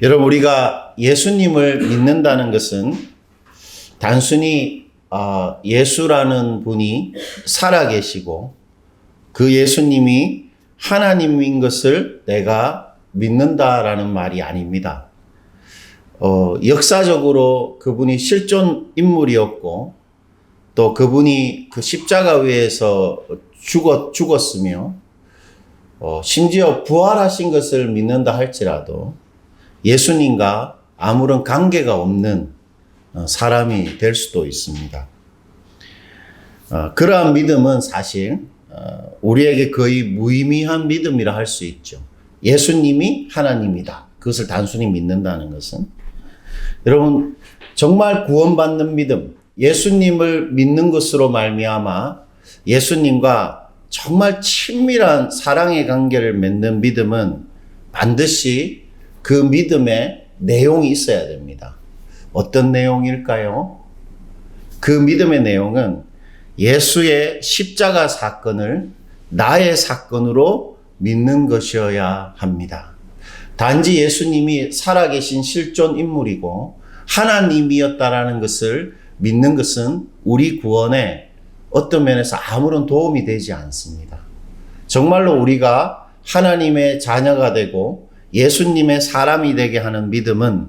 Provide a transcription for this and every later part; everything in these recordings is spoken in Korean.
여러분, 우리가 예수님을 믿는다는 것은 단순히 예수라는 분이 살아계시고 그 예수님이 하나님인 것을 내가 믿는다라는 말이 아닙니다. 역사적으로 그분이 실존 인물이었고 또 그분이 그 십자가 위에서 죽었으며 심지어 부활하신 것을 믿는다 할지라도 예수님과 아무런 관계가 없는 사람이 될 수도 있습니다. 그러한 믿음은 사실 우리에게 거의 무의미한 믿음이라 할 수 있죠. 예수님이 하나님이다. 그것을 단순히 믿는다는 것은 여러분 정말 구원받는 믿음, 예수님을 믿는 것으로 말미암아 예수님과 정말 친밀한 사랑의 관계를 맺는 믿음은 반드시 그 믿음에 내용이 있어야 됩니다. 어떤 내용일까요? 그 믿음의 내용은 예수의 십자가 사건을 나의 사건으로 믿는 것이어야 합니다. 단지 예수님이 살아계신 실존 인물이고 하나님이었다라는 것을 믿는 것은 우리 구원에 어떤 면에서 아무런 도움이 되지 않습니다. 정말로 우리가 하나님의 자녀가 되고 예수님의 사람이 되게 하는 믿음은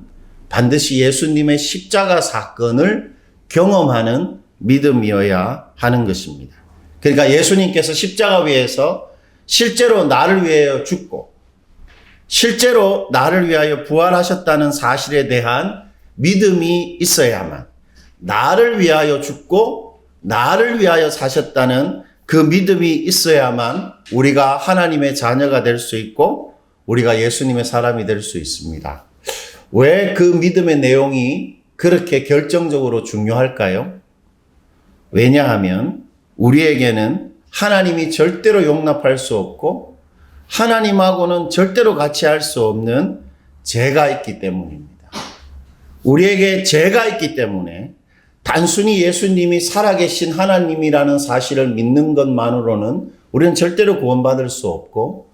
반드시 예수님의 십자가 사건을 경험하는 믿음이어야 하는 것입니다. 그러니까 예수님께서 십자가 위에서 실제로 나를 위하여 죽고 실제로 나를 위하여 부활하셨다는 사실에 대한 믿음이 있어야만, 나를 위하여 죽고 나를 위하여 사셨다는 그 믿음이 있어야만 우리가 하나님의 자녀가 될 수 있고 우리가 예수님의 사람이 될 수 있습니다. 왜 그 믿음의 내용이 그렇게 결정적으로 중요할까요? 왜냐하면 우리에게는 하나님이 절대로 용납할 수 없고 하나님하고는 절대로 같이 할 수 없는 죄가 있기 때문입니다. 우리에게 죄가 있기 때문에 단순히 예수님이 살아계신 하나님이라는 사실을 믿는 것만으로는 우리는 절대로 구원받을 수 없고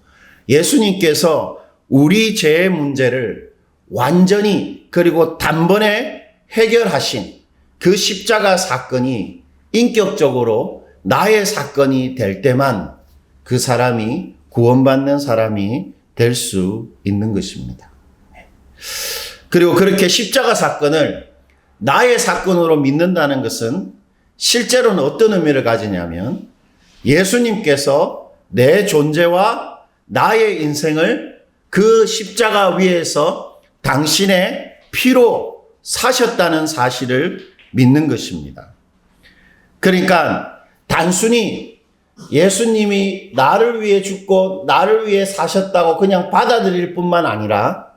예수님께서 우리 죄의 문제를 완전히 그리고 단번에 해결하신 그 십자가 사건이 인격적으로 나의 사건이 될 때만 그 사람이 구원받는 사람이 될 수 있는 것입니다. 그리고 그렇게 십자가 사건을 나의 사건으로 믿는다는 것은 실제로는 어떤 의미를 가지냐면 예수님께서 내 존재와 나의 인생을 그 십자가 위에서 당신의 피로 사셨다는 사실을 믿는 것입니다. 그러니까 단순히 예수님이 나를 위해 죽고 나를 위해 사셨다고 그냥 받아들일 뿐만 아니라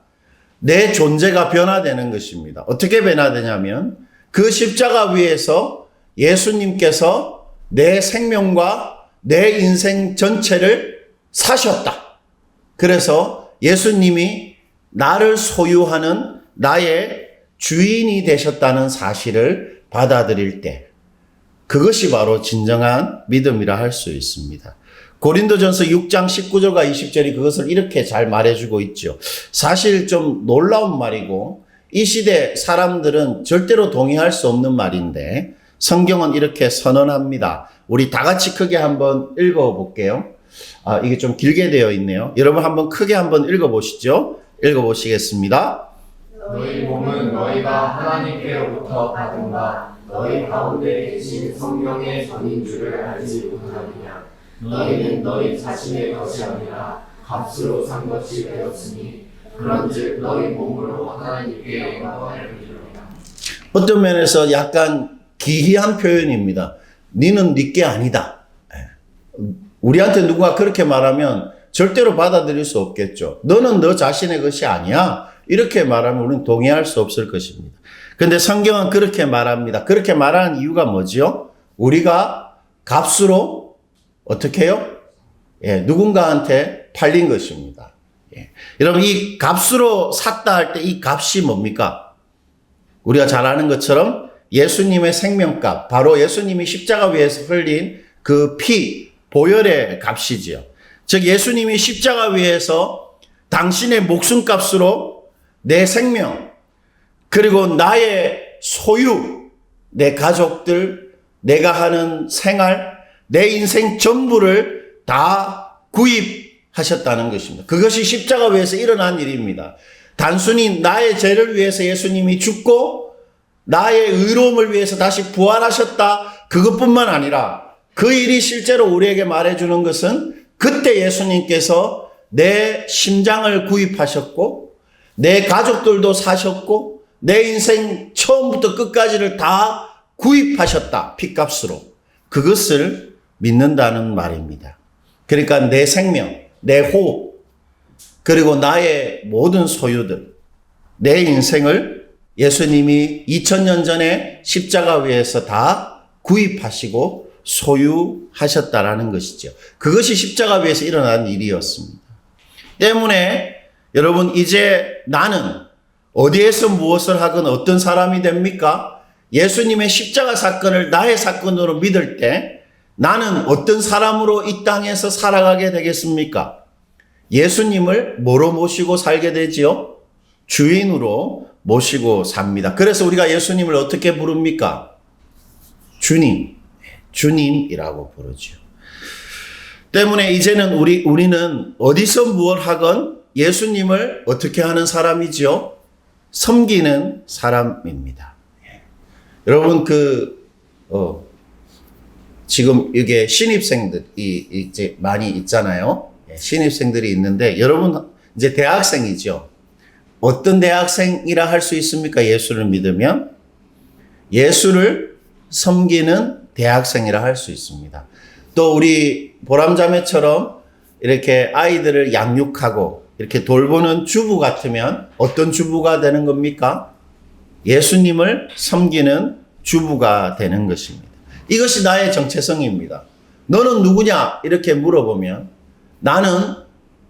내 존재가 변화되는 것입니다. 어떻게 변화되냐면 그 십자가 위에서 예수님께서 내 생명과 내 인생 전체를 사셨다. 그래서 예수님이 나를 소유하는 나의 주인이 되셨다는 사실을 받아들일 때 그것이 바로 진정한 믿음이라 할 수 있습니다. 고린도전서 6장 19절과 20절이 그것을 이렇게 잘 말해주고 있죠. 사실 좀 놀라운 말이고 이 시대 사람들은 절대로 동의할 수 없는 말인데 성경은 이렇게 선언합니다. 우리 다 같이 크게 한번 읽어볼게요. 이게 좀 길게 되어 있네요. 여러분 한번 크게 한번 읽어보시죠. 읽어보시겠습니다. 너희 몸은 너희가 하나님께로부터 받은 바 너희 가운데 계신 성령의 전인 줄을 알지 못하느냐. 너희는 너희 자신의 것이 아니라 값으로 산 것이 되었으니 그런즉 너희 몸으로 하나님께 영광을 돌리리라. 어떤 면에서 약간 기이한 표현입니다. 너는 네게 아니다. 우리한테 누가 그렇게 말하면 절대로 받아들일 수 없겠죠. 너는 너 자신의 것이 아니야. 이렇게 말하면 우리는 동의할 수 없을 것입니다. 그런데 성경은 그렇게 말합니다. 그렇게 말하는 이유가 뭐죠? 우리가 값으로 어떻게 해요? 누군가한테 팔린 것입니다. 여러분 이 값으로 샀다 할 때 이 값이 뭡니까? 우리가 잘 아는 것처럼 예수님의 생명값, 바로 예수님이 십자가 위에서 흘린 그 피, 보혈의 값이지요. 즉 예수님이 십자가 위에서 당신의 목숨값으로 내 생명, 그리고 나의 소유, 내 가족들, 내가 하는 생활, 내 인생 전부를 다 구입하셨다는 것입니다. 그것이 십자가 위에서 일어난 일입니다. 단순히 나의 죄를 위해서 예수님이 죽고 나의 의로움을 위해서 다시 부활하셨다, 그것뿐만 아니라 그 일이 실제로 우리에게 말해주는 것은 그때 예수님께서 내 심장을 구입하셨고 내 가족들도 사셨고 내 인생 처음부터 끝까지를 다 구입하셨다, 핏값으로. 그것을 믿는다는 말입니다. 그러니까 내 생명, 내 호흡, 그리고 나의 모든 소유들, 내 인생을 예수님이 2000년 전에 십자가 위에서 다 구입하시고 소유하셨다라는 것이죠. 그것이 십자가 위에서 일어난 일이었습니다. 때문에 여러분, 이제 나는 어디에서 무엇을 하건 어떤 사람이 됩니까? 예수님의 십자가 사건을 나의 사건으로 믿을 때 나는 어떤 사람으로 이 땅에서 살아가게 되겠습니까? 예수님을 뭐로 모시고 살게 되지요? 주인으로 모시고 삽니다. 그래서 우리가 예수님을 어떻게 부릅니까? 주님, 주님이라고 부르죠. 때문에 이제는 우리는 어디서 무엇을 하건 예수님을 어떻게 하는 사람이지요? 섬기는 사람입니다. 여러분, 지금 이게 신입생들이 이제 많이 있잖아요. 신입생들이 있는데, 여러분 이제 대학생이죠. 어떤 대학생이라 할 수 있습니까? 예수를 믿으면 예수를 섬기는 대학생이라 할 수 있습니다. 또 우리 보람자매처럼 이렇게 아이들을 양육하고 이렇게 돌보는 주부 같으면 어떤 주부가 되는 겁니까? 예수님을 섬기는 주부가 되는 것입니다. 이것이 나의 정체성입니다. 너는 누구냐? 이렇게 물어보면 나는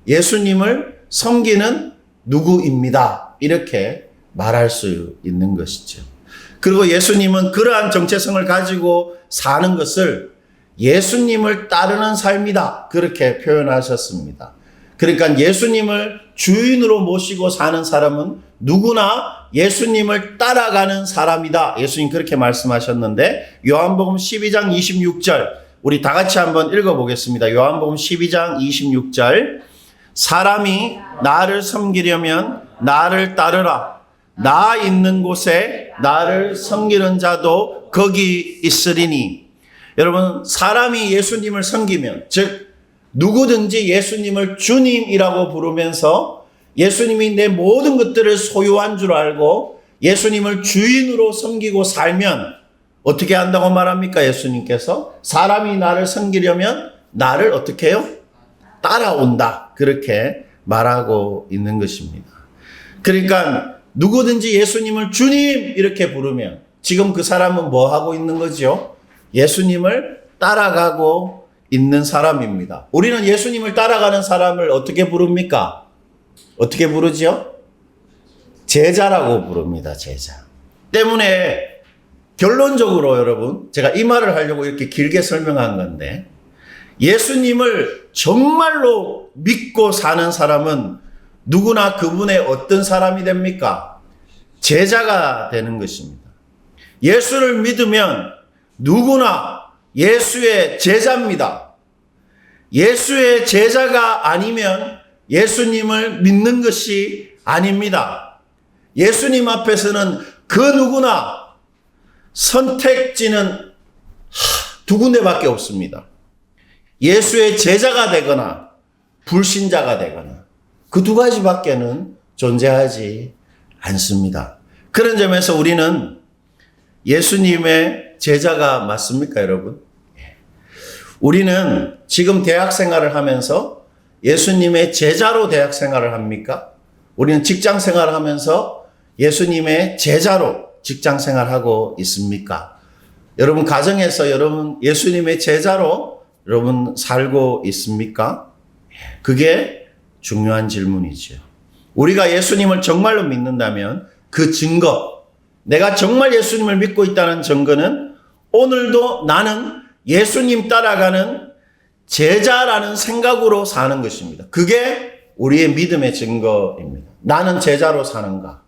예수님을 섬기는 누구입니다. 이렇게 말할 수 있는 것이죠. 그리고 예수님은 그러한 정체성을 가지고 사는 것을 예수님을 따르는 삶이다, 그렇게 표현하셨습니다. 그러니까 예수님을 주인으로 모시고 사는 사람은 누구나 예수님을 따라가는 사람이다. 예수님 그렇게 말씀하셨는데, 요한복음 12장 26절 우리 다 같이 한번 읽어보겠습니다. 요한복음 12장 26절, 사람이 나를 섬기려면 나를 따르라. 나 있는 곳에 나를 섬기는 자도 거기 있으리니. 여러분, 사람이 예수님을 섬기면, 즉 누구든지 예수님을 주님이라고 부르면서 예수님이 내 모든 것들을 소유한 줄 알고 예수님을 주인으로 섬기고 살면 어떻게 한다고 말합니까? 예수님께서 사람이 나를 섬기려면 나를 어떻게 해요? 따라온다, 그렇게 말하고 있는 것입니다. 그러니까 누구든지 예수님을 주님 이렇게 부르면 지금 그 사람은 뭐 하고 있는 거죠? 예수님을 따라가고 있는 사람입니다. 우리는 예수님을 따라가는 사람을 어떻게 부릅니까? 어떻게 부르죠? 제자라고 부릅니다. 제자. 때문에 결론적으로 여러분, 제가 이 말을 하려고 이렇게 길게 설명한 건데, 예수님을 정말로 믿고 사는 사람은 누구나 그분의 어떤 사람이 됩니까? 제자가 되는 것입니다. 예수를 믿으면 누구나 예수의 제자입니다. 예수의 제자가 아니면 예수님을 믿는 것이 아닙니다. 예수님 앞에서는 그 누구나 선택지는 두 군데밖에 없습니다. 예수의 제자가 되거나 불신자가 되거나 그 두 가지밖에는 존재하지 않습니다. 그런 점에서 우리는 예수님의 제자가 맞습니까, 여러분? 우리는 지금 대학 생활을 하면서 예수님의 제자로 대학 생활을 합니까? 우리는 직장 생활을 하면서 예수님의 제자로 직장 생활하고 있습니까? 여러분 가정에서 여러분 예수님의 제자로 여러분 살고 있습니까? 그게 중요한 질문이죠. 우리가 예수님을 정말로 믿는다면 그 증거, 내가 정말 예수님을 믿고 있다는 증거는 오늘도 나는 예수님 따라가는 제자라는 생각으로 사는 것입니다. 그게 우리의 믿음의 증거입니다. 나는 제자로 사는가?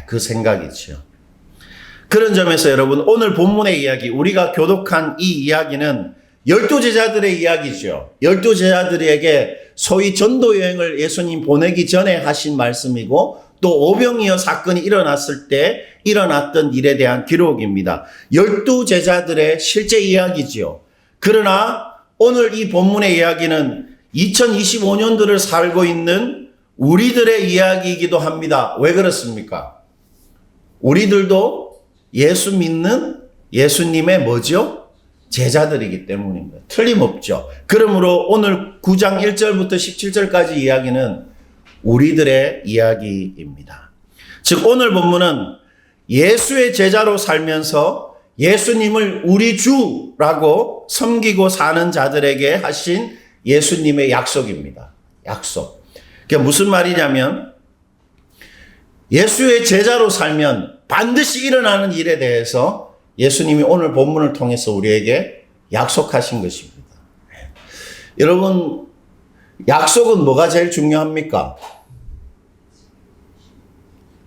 그 생각이지요. 그런 점에서 여러분, 오늘 본문의 이야기, 우리가 교독한 이 이야기는 12제자들의 이야기죠. 12제자들에게 소위 전도 여행을 예수님 보내기 전에 하신 말씀이고, 또 오병이어 사건이 일어났을 때 일어났던 일에 대한 기록입니다. 12제자들의 실제 이야기지요. 그러나 오늘 이 본문의 이야기는 2025년도를 살고 있는 우리들의 이야기이기도 합니다. 왜 그렇습니까? 우리들도 예수 믿는 예수님의 뭐죠? 제자들이기 때문입니다. 틀림없죠. 그러므로 오늘 9장 1절부터 17절까지 이야기는 우리들의 이야기입니다. 즉 오늘 본문은 예수의 제자로 살면서 예수님을 우리 주라고 섬기고 사는 자들에게 하신 예수님의 약속입니다. 약속. 그게 무슨 말이냐면 예수의 제자로 살면 반드시 일어나는 일에 대해서 예수님이 오늘 본문을 통해서 우리에게 약속하신 것입니다. 여러분, 약속은 뭐가 제일 중요합니까?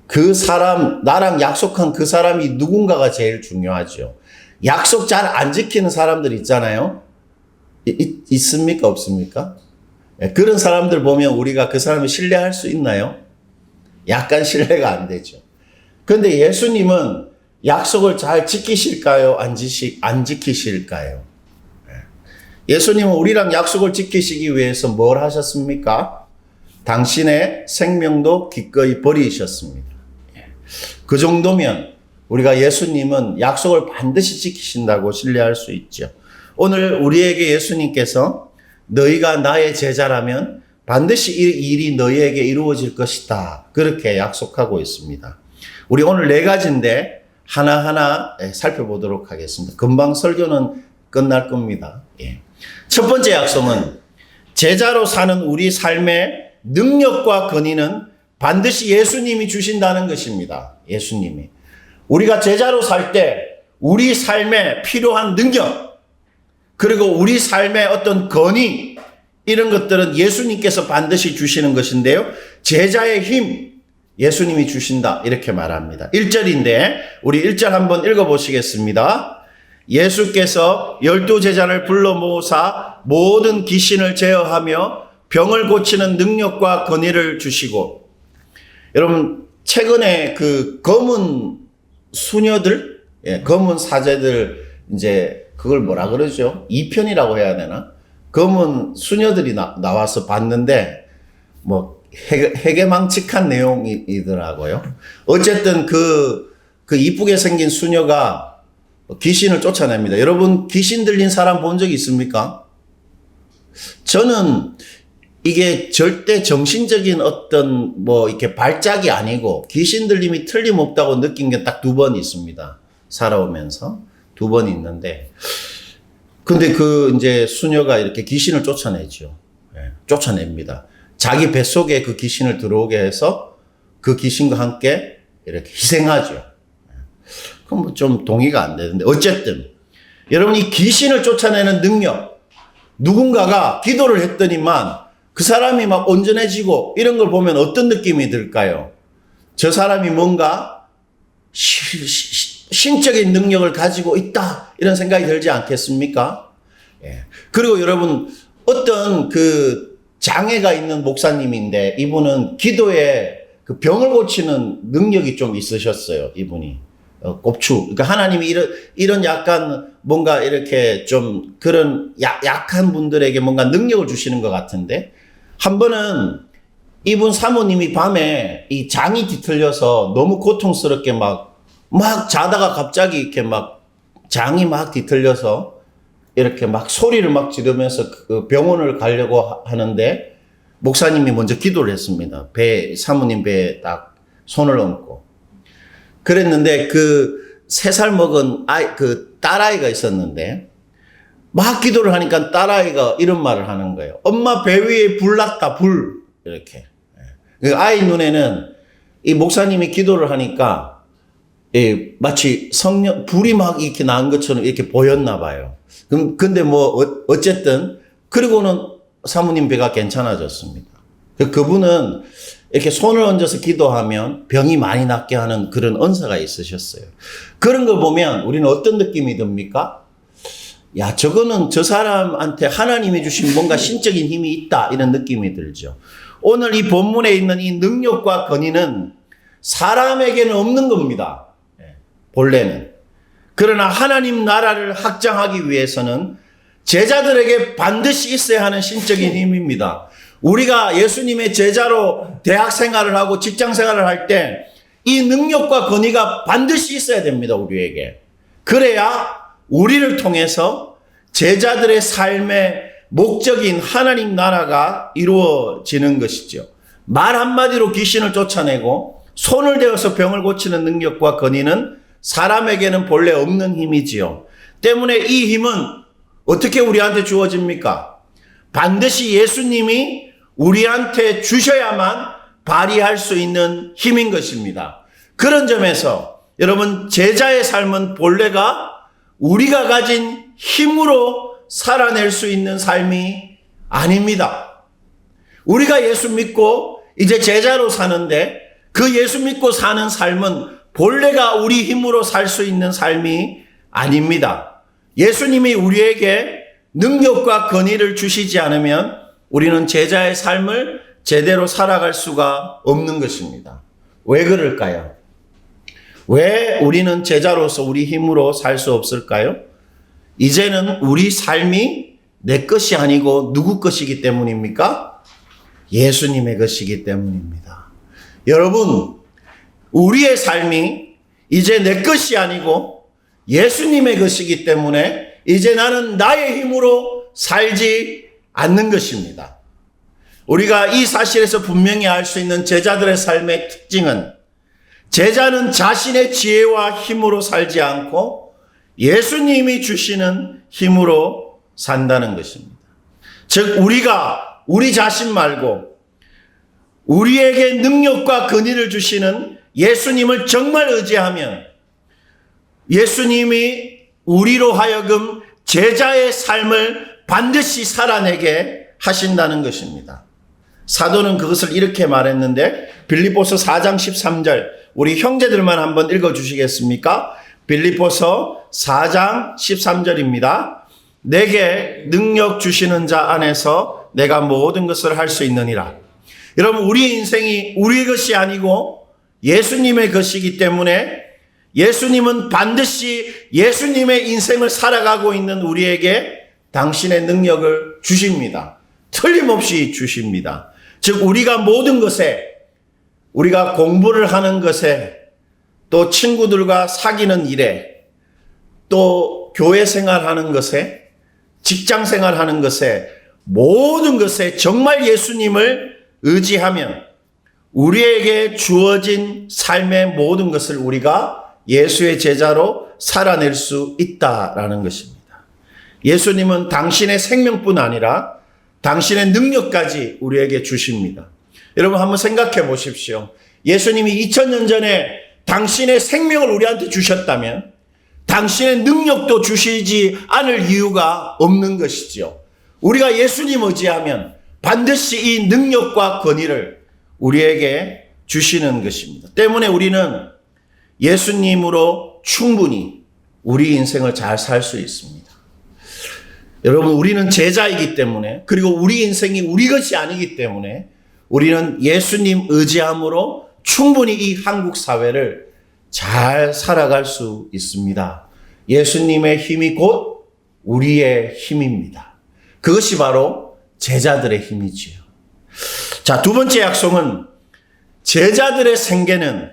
그 사람, 나랑 약속한 그 사람이 누군가가 제일 중요하죠. 약속 잘 안 지키는 사람들 있잖아요. 있습니까? 없습니까? 그런 사람들 보면 우리가 그 사람을 신뢰할 수 있나요? 약간 신뢰가 안 되죠. 그런데 예수님은 약속을 잘 지키실까요? 안 지키실까요? 예수님은 우리랑 약속을 지키시기 위해서 뭘 하셨습니까? 당신의 생명도 기꺼이 버리셨습니다. 그 정도면 우리가 예수님은 약속을 반드시 지키신다고 신뢰할 수 있죠. 오늘 우리에게 예수님께서 너희가 나의 제자라면 반드시 이 일이 너희에게 이루어질 것이다. 그렇게 약속하고 있습니다. 우리 오늘 4가지인데 하나하나 살펴보도록 하겠습니다. 금방 설교는 끝날 겁니다. 첫 번째 약속은 제자로 사는 우리 삶의 능력과 권위는 반드시 예수님이 주신다는 것입니다. 예수님이. 우리가 제자로 살 때 우리 삶에 필요한 능력, 그리고 우리 삶의 어떤 권위, 이런 것들은 예수님께서 반드시 주시는 것인데요. 제자의 힘, 예수님이 주신다. 이렇게 말합니다. 1절인데 우리 1절 한번 읽어보시겠습니다. 예수께서 12제자를 불러 모으사 모든 귀신을 제어하며 병을 고치는 능력과 권위를 주시고. 여러분, 최근에 그 검은 수녀들, 검은 사제들, 이제 그걸 뭐라 그러죠? 2편이라고 해야 되나? 검은 수녀들이 나와서 봤는데, 뭐, 해괴망측한 내용이더라고요. 어쨌든 그 이쁘게 생긴 수녀가 귀신을 쫓아냅니다. 여러분, 귀신 들린 사람 본 적 있습니까? 저는 이게 절대 정신적인 어떤 뭐 이렇게 발작이 아니고 귀신 들림이 틀림없다고 느낀 게 딱 2번 있습니다. 살아오면서 2번 있는데, 근데 이제 수녀가 이렇게 귀신을 쫓아내죠. 쫓아냅니다. 자기 뱃속에 그 귀신을 들어오게 해서 그 귀신과 함께 이렇게 희생하죠. 그럼 뭐 좀 동의가 안 되는데, 어쨌든 여러분, 이 귀신을 쫓아내는 능력, 누군가가 기도를 했더니만 그 사람이 막 온전해지고 이런 걸 보면 어떤 느낌이 들까요? 저 사람이 뭔가 신적인 능력을 가지고 있다, 이런 생각이 들지 않겠습니까? 그리고 여러분, 어떤 그 장애가 있는 목사님인데 이분은 기도에 그 병을 고치는 능력이 좀 있으셨어요. 이분이 곱추. 그러니까 하나님이 이런 약간 뭔가 이렇게 좀 그런 약한 분들에게 뭔가 능력을 주시는 것 같은데, 한 번은 이분 사모님이 밤에 이 장이 뒤틀려서 너무 고통스럽게 막 자다가 갑자기 이렇게 막 장이 막 뒤틀려서 이렇게 막 소리를 막 지르면서 그 병원을 가려고 하는데, 목사님이 먼저 기도를 했습니다. 사모님 배에 딱 손을 얹고. 그랬는데 그 3살 먹은 그 딸아이가 있었는데, 막 기도를 하니까 딸아이가 이런 말을 하는 거예요. 엄마 배 위에 불 났다, 불. 이렇게. 그 아이 눈에는 이 목사님이 기도를 하니까 마치 불이 막 이렇게 난 것처럼 이렇게 보였나 봐요. 근데 뭐 어쨌든 그리고는 사모님 배가 괜찮아졌습니다. 그분은 이렇게 손을 얹어서 기도하면 병이 많이 낫게 하는 그런 은사가 있으셨어요. 그런 거 보면 우리는 어떤 느낌이 듭니까? 야, 저거는 저 사람한테 하나님이 주신 뭔가 신적인 힘이 있다, 이런 느낌이 들죠. 오늘 이 본문에 있는 이 능력과 권위는 사람에게는 없는 겁니다. 본래는. 그러나 하나님 나라를 확장하기 위해서는 제자들에게 반드시 있어야 하는 신적인 힘입니다. 우리가 예수님의 제자로 대학 생활을 하고 직장 생활을 할 때 이 능력과 권위가 반드시 있어야 됩니다, 우리에게. 그래야 우리를 통해서 제자들의 삶의 목적인 하나님 나라가 이루어지는 것이죠. 말 한마디로 귀신을 쫓아내고 손을 대어서 병을 고치는 능력과 권위는 사람에게는 본래 없는 힘이지요. 때문에 이 힘은 어떻게 우리한테 주어집니까? 반드시 예수님이 우리한테 주셔야만 발휘할 수 있는 힘인 것입니다. 그런 점에서 여러분, 제자의 삶은 본래가 우리가 가진 힘으로 살아낼 수 있는 삶이 아닙니다. 우리가 예수 믿고 이제 제자로 사는데 그 예수 믿고 사는 삶은 본래가 우리 힘으로 살 수 있는 삶이 아닙니다. 예수님이 우리에게 능력과 권위를 주시지 않으면 우리는 제자의 삶을 제대로 살아갈 수가 없는 것입니다. 왜 그럴까요? 왜 우리는 제자로서 우리 힘으로 살 수 없을까요? 이제는 우리 삶이 내 것이 아니고 누구 것이기 때문입니까? 예수님의 것이기 때문입니다. 여러분, 우리의 삶이 이제 내 것이 아니고 예수님의 것이기 때문에 이제 나는 나의 힘으로 살지 않는 것입니다. 우리가 이 사실에서 분명히 알 수 있는 제자들의 삶의 특징은 제자는 자신의 지혜와 힘으로 살지 않고 예수님이 주시는 힘으로 산다는 것입니다. 즉, 우리가 우리 자신 말고 우리에게 능력과 권위를 주시는 예수님을 정말 의지하면 예수님이 우리로 하여금 제자의 삶을 반드시 살아내게 하신다는 것입니다. 사도는 그것을 이렇게 말했는데 빌립보서 4장 13절 우리 형제들만 한번 읽어주시겠습니까? 빌립보서 4장 13절입니다. 내게 능력 주시는 자 안에서 내가 모든 것을 할 수 있느니라. 여러분, 우리 인생이 우리 것이 아니고 예수님의 것이기 때문에 예수님은 반드시 예수님의 인생을 살아가고 있는 우리에게 당신의 능력을 주십니다. 틀림없이 주십니다. 즉, 우리가 모든 것에, 우리가 공부를 하는 것에, 또 친구들과 사귀는 일에, 또 교회 생활하는 것에, 직장 생활하는 것에, 모든 것에 정말 예수님을 의지하면 우리에게 주어진 삶의 모든 것을 우리가 예수의 제자로 살아낼 수 있다라는 것입니다. 예수님은 당신의 생명뿐 아니라 당신의 능력까지 우리에게 주십니다. 여러분, 한번 생각해 보십시오. 예수님이 2000년 전에 당신의 생명을 우리한테 주셨다면 당신의 능력도 주시지 않을 이유가 없는 것이죠. 우리가 예수님 의지하면 반드시 이 능력과 권위를 우리에게 주시는 것입니다. 때문에 우리는 예수님으로 충분히 우리 인생을 잘 살 수 있습니다. 여러분, 우리는 제자이기 때문에, 그리고 우리 인생이 우리 것이 아니기 때문에 우리는 예수님 의지함으로 충분히 이 한국 사회를 잘 살아갈 수 있습니다. 예수님의 힘이 곧 우리의 힘입니다. 그것이 바로 제자들의 힘이지요. 자, 두 번째 약속은 제자들의 생계는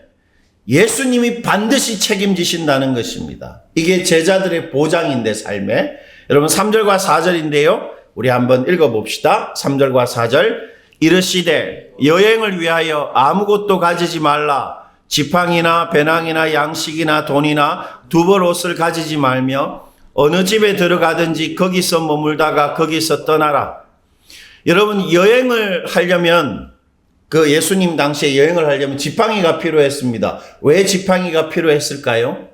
예수님이 반드시 책임지신다는 것입니다. 이게 제자들의 보장인데, 삶에. 여러분, 3절과 4절인데요. 우리 한번 읽어봅시다. 3절과 4절. 이르시되 여행을 위하여 아무것도 가지지 말라. 지팡이나 배낭이나 양식이나 돈이나 두벌 옷을 가지지 말며 어느 집에 들어가든지 거기서 머물다가 거기서 떠나라. 여러분, 여행을 하려면, 그 예수님 당시에 여행을 하려면 지팡이가 필요했습니다. 왜 지팡이가 필요했을까요?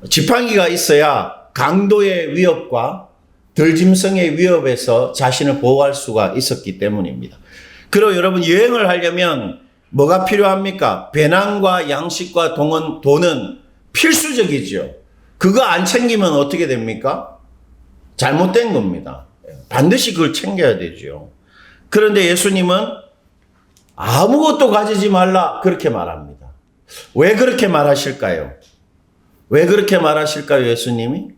지팡이가 있어야 강도의 위협과 들짐승의 위협에서 자신을 보호할 수가 있었기 때문입니다. 그리고 여러분 여행을 하려면 뭐가 필요합니까? 배낭과 양식과 돈은 필수적이죠. 그거 안 챙기면 어떻게 됩니까? 잘못된 겁니다. 반드시 그걸 챙겨야 되죠. 그런데 예수님은 아무것도 가지지 말라 그렇게 말합니다. 왜 그렇게 말하실까요? 왜 그렇게 말하실까요, 예수님이?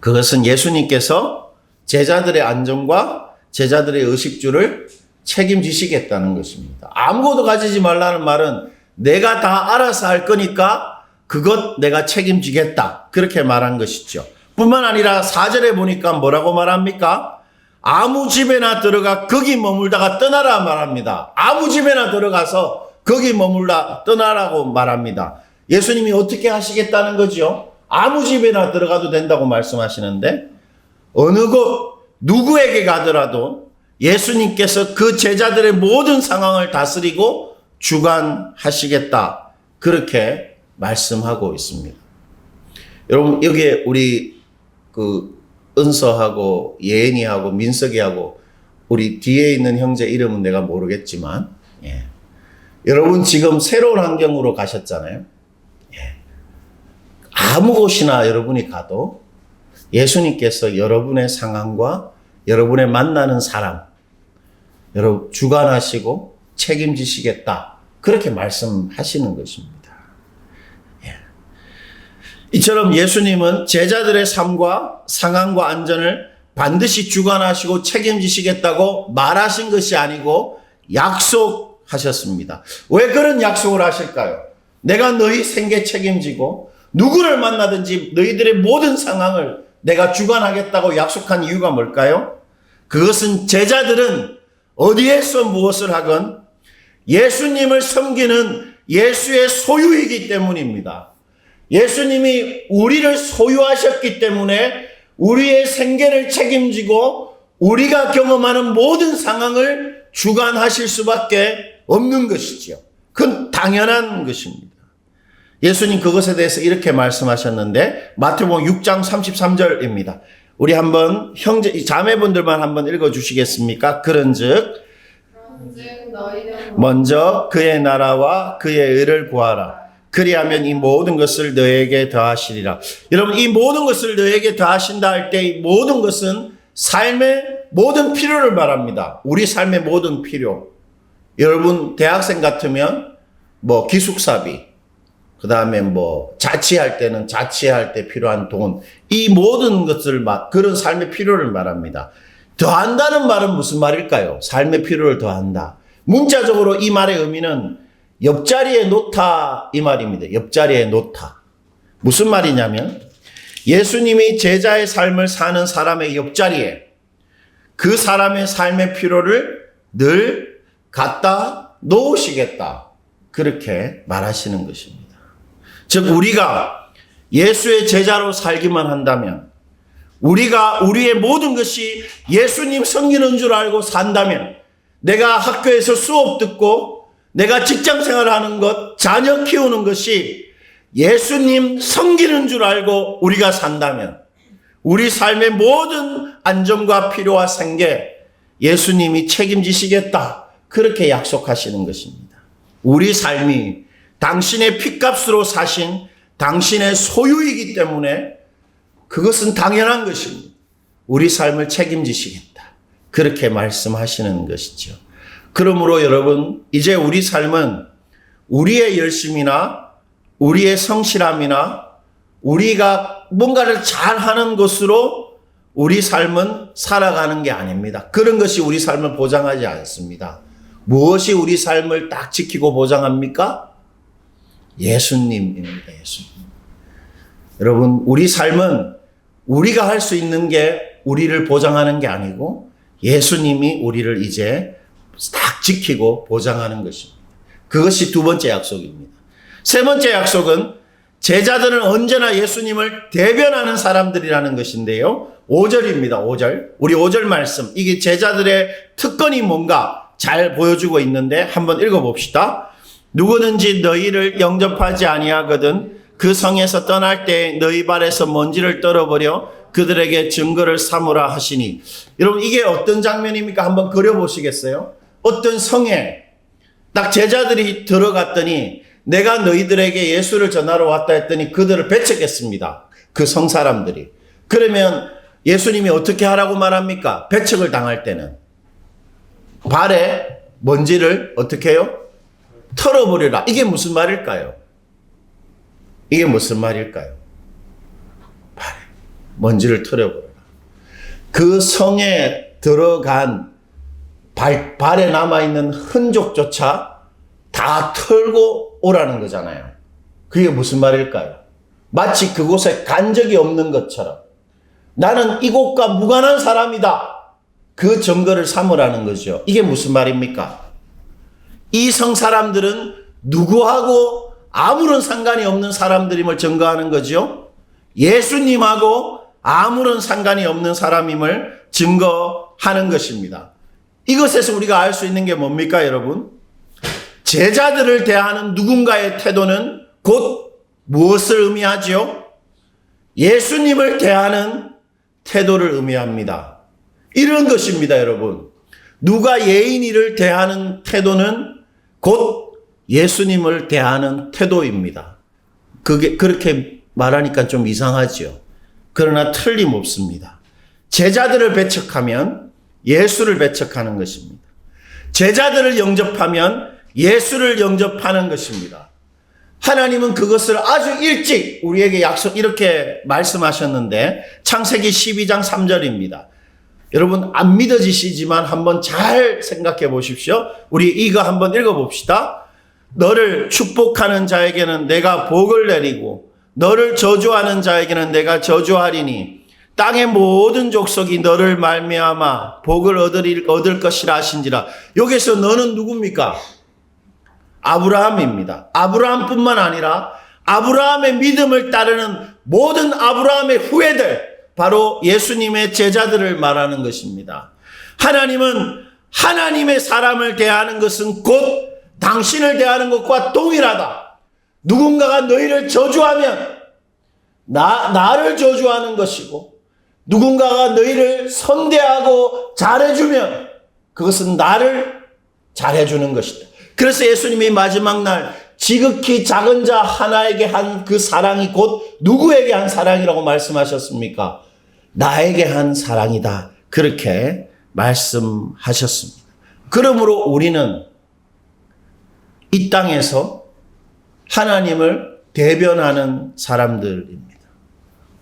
그것은 예수님께서 제자들의 안전과 제자들의 의식주를 책임지시겠다는 것입니다. 아무것도 가지지 말라는 말은 내가 다 알아서 할 거니까 그것 내가 책임지겠다. 그렇게 말한 것이죠. 뿐만 아니라 4절에 보니까 뭐라고 말합니까? 아무 집에나 들어가 거기 머물다가 떠나라 말합니다. 아무 집에나 들어가서 거기 머물다 떠나라고 말합니다. 예수님이 어떻게 하시겠다는 거죠? 아무 집에나 들어가도 된다고 말씀하시는데 어느 곳 누구에게 가더라도 예수님께서 그 제자들의 모든 상황을 다스리고 주관하시겠다. 그렇게 말씀하고 있습니다. 여러분 여기에 우리 은서하고 예은이하고 민석이하고 우리 뒤에 있는 형제 이름은 내가 모르겠지만 여러분 지금 새로운 환경으로 가셨잖아요. 아무 곳이나 여러분이 가도 예수님께서 여러분의 상황과 여러분의 만나는 사람 여러분 주관하시고 책임지시겠다. 그렇게 말씀하시는 것입니다. 이처럼 예수님은 제자들의 삶과 상황과 안전을 반드시 주관하시고 책임지시겠다고 말하신 것이 아니고 약속하셨습니다. 왜 그런 약속을 하실까요? 내가 너희 생계 책임지고 누구를 만나든지 너희들의 모든 상황을 내가 주관하겠다고 약속한 이유가 뭘까요? 그것은 제자들은 어디에서 무엇을 하건 예수님을 섬기는 예수의 소유이기 때문입니다. 예수님이 우리를 소유하셨기 때문에 우리의 생계를 책임지고 우리가 경험하는 모든 상황을 주관하실 수밖에 없는 것이지요. 그건 당연한 것입니다. 예수님 그것에 대해서 이렇게 말씀하셨는데 마태복음 6장 33절입니다. 우리 한번 자매분들만 한번 읽어주시겠습니까? 그런즉 먼저 그의 나라와 그의 의를 구하라. 그리하면 이 모든 것을 너에게 더하시리라. 여러분 이 모든 것을 너에게 더하신다 할 때 이 모든 것은 삶의 모든 필요를 말합니다. 우리 삶의 모든 필요. 여러분 대학생 같으면 뭐 기숙사비, 그 다음에 뭐 자취할 때는 자취할 때 필요한 돈, 이 모든 것을 그런 삶의 필요를 말합니다. 더한다는 말은 무슨 말일까요? 삶의 필요를 더한다. 문자적으로 이 말의 의미는 옆자리에 놓다 이 말입니다. 옆자리에 놓다. 무슨 말이냐면 예수님이 제자의 삶을 사는 사람의 옆자리에 그 사람의 삶의 필요를 늘 갖다 놓으시겠다. 그렇게 말하시는 것입니다. 즉 우리가 예수의 제자로 살기만 한다면 우리가 우리의 모든 것이 예수님 섬기는 줄 알고 산다면 내가 학교에서 수업 듣고 내가 직장 생활하는 것, 자녀 키우는 것이 예수님 섬기는 줄 알고 우리가 산다면 우리 삶의 모든 안정과 필요와 생계 예수님이 책임지시겠다. 그렇게 약속하시는 것입니다. 우리 삶이 당신의 핏값으로 사신 당신의 소유이기 때문에 그것은 당연한 것입니다. 우리 삶을 책임지시겠다. 그렇게 말씀하시는 것이죠. 그러므로 여러분 이제 우리 삶은 우리의 열심이나 우리의 성실함이나 우리가 뭔가를 잘하는 것으로 우리 삶은 살아가는 게 아닙니다. 그런 것이 우리 삶을 보장하지 않습니다. 무엇이 우리 삶을 딱 지키고 보장합니까? 예수님입니다. 예수님. 여러분 우리 삶은 우리가 할 수 있는 게 우리를 보장하는 게 아니고 예수님이 우리를 이제 딱 지키고 보장하는 것입니다. 그것이 두 번째 약속입니다. 세 번째 약속은 제자들은 언제나 예수님을 대변하는 사람들이라는 것인데요. 5절입니다. 5절. 우리 5절 말씀. 이게 제자들의 특권이 뭔가 잘 보여주고 있는데 한번 읽어봅시다. 누구든지 너희를 영접하지 아니하거든 그 성에서 떠날 때 너희 발에서 먼지를 떨어버려 그들에게 증거를 삼으라 하시니. 여러분, 이게 어떤 장면입니까? 한번 그려보시겠어요? 어떤 성에 딱 제자들이 들어갔더니 내가 너희들에게 예수를 전하러 왔다 했더니 그들을 배척했습니다. 그 성 사람들이. 그러면 예수님이 어떻게 하라고 말합니까? 배척을 당할 때는 발에 먼지를 어떻게 해요? 털어버리라. 이게 무슨 말일까요? 이게 무슨 말일까요? 발에 먼지를 털어버리라. 그 성에 들어간 발에 남아있는 흔적조차 다 털고 오라는 거잖아요. 그게 무슨 말일까요? 마치 그곳에 간 적이 없는 것처럼 나는 이곳과 무관한 사람이다. 그 증거를 삼으라는 거죠. 이게 무슨 말입니까? 이 성 사람들은 누구하고 아무런 상관이 없는 사람들임을 증거하는 거죠. 예수님하고 아무런 상관이 없는 사람임을 증거하는 것입니다. 이것에서 우리가 알 수 있는 게 뭡니까, 여러분? 제자들을 대하는 누군가의 태도는 곧 무엇을 의미하죠? 예수님을 대하는 태도를 의미합니다. 이런 것입니다, 여러분. 누가 예인이를 대하는 태도는 곧 예수님을 대하는 태도입니다. 그렇게 말하니까 좀 이상하죠. 그러나 틀림없습니다. 제자들을 배척하면 예수를 배척하는 것입니다. 제자들을 영접하면 예수를 영접하는 것입니다. 하나님은 그것을 아주 일찍 우리에게 이렇게 말씀하셨는데 창세기 12장 3절입니다. 여러분 안 믿어지시지만 한번 잘 생각해 보십시오. 우리 이거 한번 읽어봅시다. 너를 축복하는 자에게는 내가 복을 내리고 너를 저주하는 자에게는 내가 저주하리니 땅의 모든 족속이 너를 말미암아 복을 얻을 것이라 하신지라. 여기서 너는 누굽니까? 아브라함입니다. 아브라함뿐만 아니라 아브라함의 믿음을 따르는 모든 아브라함의 후예들, 바로 예수님의 제자들을 말하는 것입니다. 하나님은 하나님의 사람을 대하는 것은 곧 당신을 대하는 것과 동일하다. 누군가가 너희를 저주하면 나를 저주하는 것이고, 누군가가 너희를 선대하고 잘해주면 그것은 나를 잘해주는 것이다. 그래서 예수님이 마지막 날 지극히 작은 자 하나에게 한 그 사랑이 곧 누구에게 한 사랑이라고 말씀하셨습니까? 나에게 한 사랑이다. 그렇게 말씀하셨습니다. 그러므로 우리는 이 땅에서 하나님을 대변하는 사람들입니다.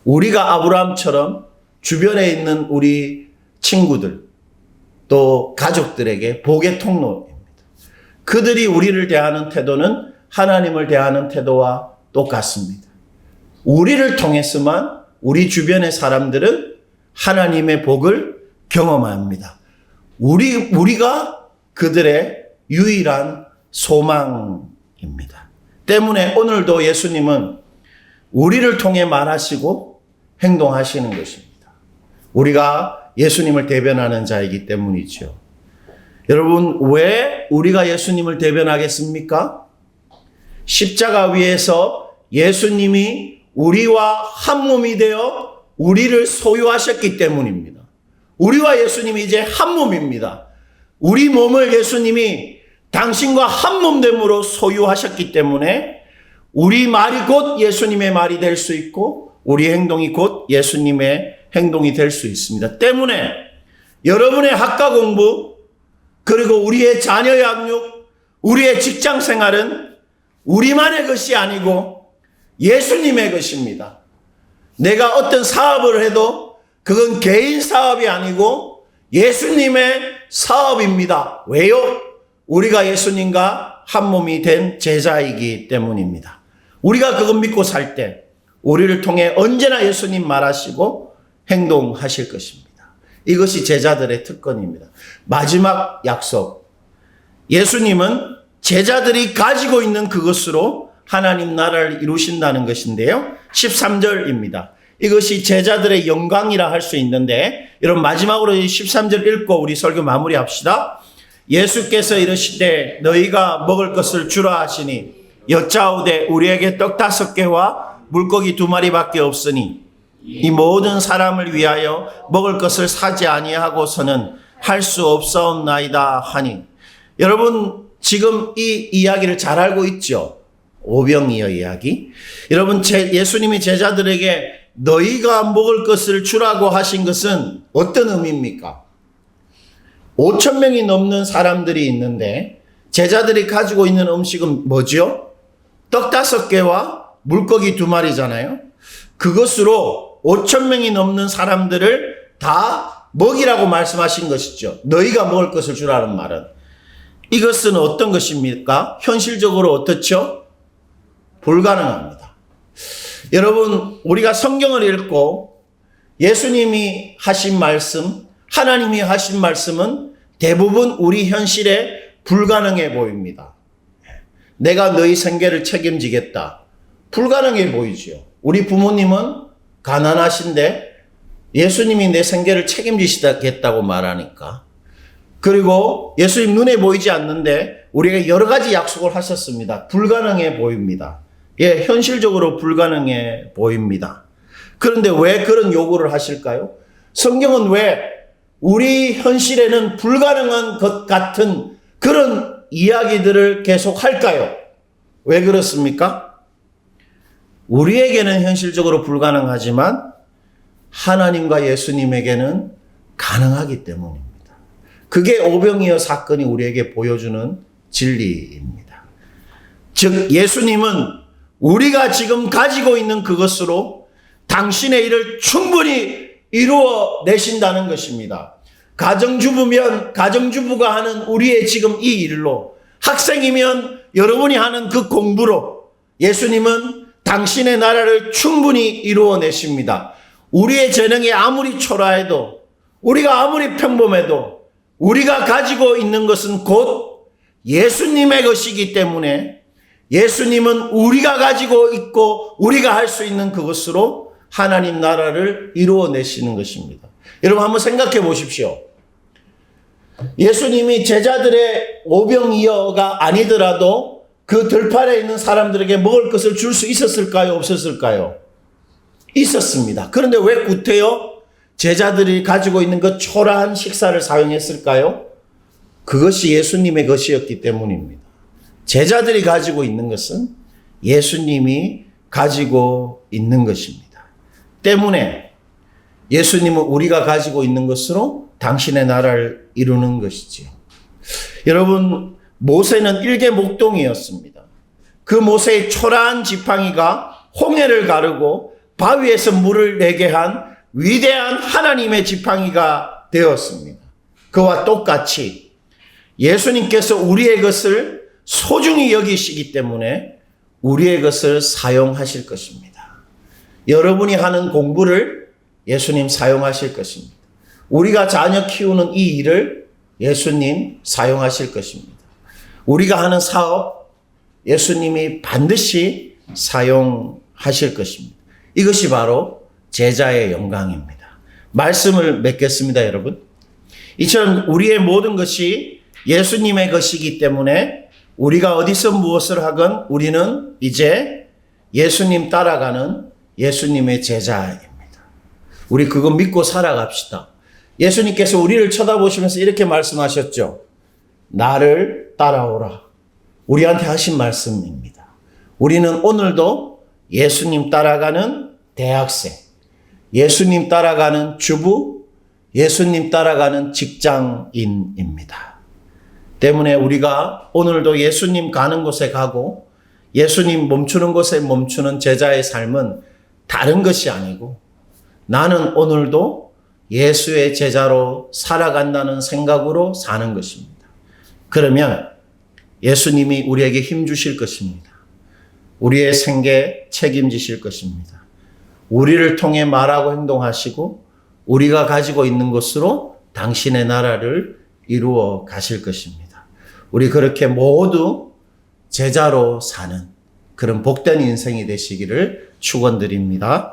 우리가 아브라함처럼 주변에 있는 우리 친구들 또 가족들에게 복의 통로입니다. 그들이 우리를 대하는 태도는 하나님을 대하는 태도와 똑같습니다. 우리를 통해서만 우리 주변의 사람들은 하나님의 복을 경험합니다. 우리가 그들의 유일한 소망입니다. 때문에 오늘도 예수님은 우리를 통해 말하시고 행동하시는 것입니다. 우리가 예수님을 대변하는 자이기 때문이죠. 여러분, 왜 우리가 예수님을 대변하겠습니까? 십자가 위에서 예수님이 우리와 한 몸이 되어 우리를 소유하셨기 때문입니다. 우리와 예수님이 이제 한 몸입니다. 우리 몸을 예수님이 당신과 한 몸됨으로 소유하셨기 때문에 우리 말이 곧 예수님의 말이 될 수 있고 우리 행동이 곧 예수님의 행동이 될 수 있습니다. 때문에 여러분의 학과 공부, 그리고 우리의 자녀 양육, 우리의 직장 생활은 우리만의 것이 아니고 예수님의 것입니다. 내가 어떤 사업을 해도 그건 개인 사업이 아니고 예수님의 사업입니다. 왜요? 우리가 예수님과 한 몸이 된 제자이기 때문입니다. 우리가 그것 믿고 살 때 우리를 통해 언제나 예수님 말하시고 행동하실 것입니다. 이것이 제자들의 특권입니다. 마지막 약속. 예수님은 제자들이 가지고 있는 그것으로 하나님 나라를 이루신다는 것인데요. 13절입니다. 이것이 제자들의 영광이라 할 수 있는데, 여러분 마지막으로 13절 읽고 우리 설교 마무리합시다. 예수께서 이르시되 너희가 먹을 것을 주라 하시니 여짜오되 우리에게 떡 5개와 물고기 2마리밖에 없으니 이 모든 사람을 위하여 먹을 것을 사지 아니하고서는 할 수 없사옵나이다 하니. 여러분 지금 이 이야기를 잘 알고 있죠? 오병이어 이야기. 여러분 예수님이 제자들에게 너희가 먹을 것을 주라고 하신 것은 어떤 의미입니까? 5,000명이 넘는 사람들이 있는데 제자들이 가지고 있는 음식은 뭐죠? 떡 5개와 물고기 2마리잖아요. 그것으로 5,000명이 넘는 사람들을 다 먹이라고 말씀하신 것이죠. 너희가 먹을 것을 주라는 말은. 이것은 어떤 것입니까? 현실적으로 어떻죠? 불가능합니다. 여러분, 우리가 성경을 읽고 예수님이 하신 말씀, 하나님이 하신 말씀은 대부분 우리 현실에 불가능해 보입니다. 내가 너희 생계를 책임지겠다. 불가능해 보이죠. 우리 부모님은 가난하신데 예수님이 내 생계를 책임지시겠다고 말하니까. 그리고 예수님 눈에 보이지 않는데 우리가 여러 가지 약속을 하셨습니다. 불가능해 보입니다. 예, 현실적으로 불가능해 보입니다. 그런데 왜 그런 요구를 하실까요? 성경은 왜 우리 현실에는 불가능한 것 같은 그런 이야기들을 계속 할까요? 왜 그렇습니까? 우리에게는 현실적으로 불가능하지만 하나님과 예수님에게는 가능하기 때문입니다. 그게 오병이어 사건이 우리에게 보여주는 진리입니다. 즉 예수님은 우리가 지금 가지고 있는 그것으로 당신의 일을 충분히 이루어 내신다는 것입니다. 가정주부면 가정주부가 하는 우리의 지금 이 일로, 학생이면 여러분이 하는 그 공부로 예수님은 당신의 나라를 충분히 이루어 내십니다. 우리의 재능이 아무리 초라해도, 우리가 아무리 평범해도 우리가 가지고 있는 것은 곧 예수님의 것이기 때문에 예수님은 우리가 가지고 있고 우리가 할 수 있는 그것으로 하나님 나라를 이루어내시는 것입니다. 여러분 한번 생각해 보십시오. 예수님이 제자들의 오병이어가 아니더라도 그 들판에 있는 사람들에게 먹을 것을 줄 수 있었을까요? 없었을까요? 있었습니다. 그런데 왜 구태여 제자들이 가지고 있는 그 초라한 식사를 사용했을까요? 그것이 예수님의 것이었기 때문입니다. 제자들이 가지고 있는 것은 예수님이 가지고 있는 것입니다. 때문에 예수님은 우리가 가지고 있는 것으로 당신의 나라를 이루는 것이지요. 여러분, 모세는 일개 목동이었습니다. 그 모세의 초라한 지팡이가 홍해를 가르고 바위에서 물을 내게 한 위대한 하나님의 지팡이가 되었습니다. 그와 똑같이 예수님께서 우리의 것을 소중히 여기시기 때문에 우리의 것을 사용하실 것입니다. 여러분이 하는 공부를 예수님 사용하실 것입니다. 우리가 자녀 키우는 이 일을 예수님 사용하실 것입니다. 우리가 하는 사업 예수님이 반드시 사용하실 것입니다. 이것이 바로 제자의 영광입니다. 말씀을 맺겠습니다, 여러분. 이처럼 우리의 모든 것이 예수님의 것이기 때문에 우리가 어디서 무엇을 하건 우리는 이제 예수님 따라가는 예수님의 제자입니다. 우리 그거 믿고 살아갑시다. 예수님께서 우리를 쳐다보시면서 이렇게 말씀하셨죠. 나를 따라오라. 우리한테 하신 말씀입니다. 우리는 오늘도 예수님 따라가는 대학생, 예수님 따라가는 주부, 예수님 따라가는 직장인입니다. 때문에 우리가 오늘도 예수님 가는 곳에 가고 예수님 멈추는 곳에 멈추는 제자의 삶은 다른 것이 아니고 나는 오늘도 예수의 제자로 살아간다는 생각으로 사는 것입니다. 그러면 예수님이 우리에게 힘 주실 것입니다. 우리의 생계 책임지실 것입니다. 우리를 통해 말하고 행동하시고 우리가 가지고 있는 것으로 당신의 나라를 이루어 가실 것입니다. 우리 그렇게 모두 제자로 사는 그런 복된 인생이 되시기를 축원드립니다.